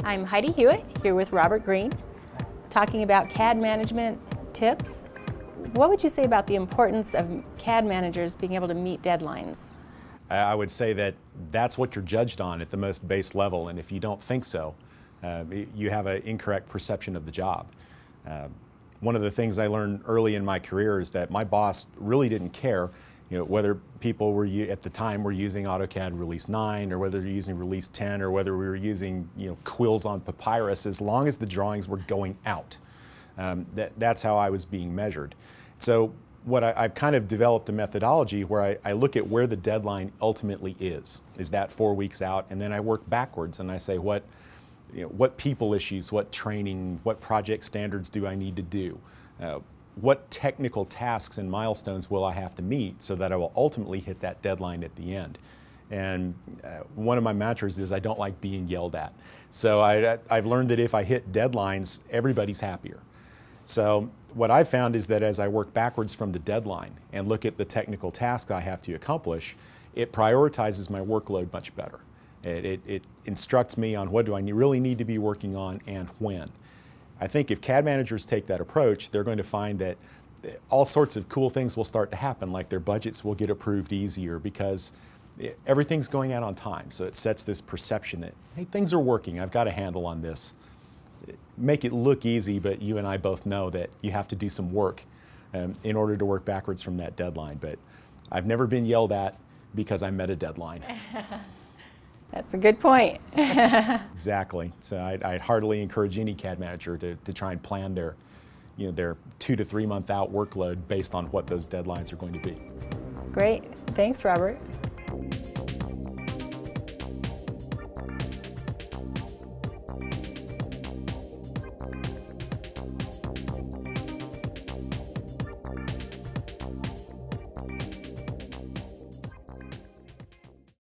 I'm Heidi Hewitt, here with Robert Green, talking about CAD management tips. What would you say about the importance of CAD managers being able to meet deadlines? I would say that that's what you're judged on at the most base level, and if you don't think so, you have an incorrect perception of the job. One of the things I learned early in my career is that my boss really didn't care, whether people were at the time were using AutoCAD Release 9 or whether they're using Release 10 or whether we were using quills on papyrus, as long as the drawings were going out. That's how I was being measured. So I've kind of developed a methodology where I look at where the deadline ultimately is. Is that 4 weeks out? And then I work backwards and I say what people issues, what training, what project standards do I need to do? What technical tasks and milestones will I have to meet so that I will ultimately hit that deadline at the end? And one of my mantras is I don't like being yelled at. So I've learned that if I hit deadlines, everybody's happier. So what I've found is that as I work backwards from the deadline and look at the technical task I have to accomplish, it prioritizes my workload much better. It instructs me on what do I really need to be working on and when. I think if CAD managers take that approach, they're going to find that all sorts of cool things will start to happen, like their budgets will get approved easier because everything's going out on time. So it sets this perception that, hey, things are working, I've got a handle on this. Make it look easy, but you and I both know that you have to do some work in order to work backwards from that deadline. But I've never been yelled at because I met a deadline. That's a good point. Exactly. So I'd heartily encourage any CAD manager to try and plan their 2 to 3 month out workload based on what those deadlines are going to be. Great. Thanks, Robert.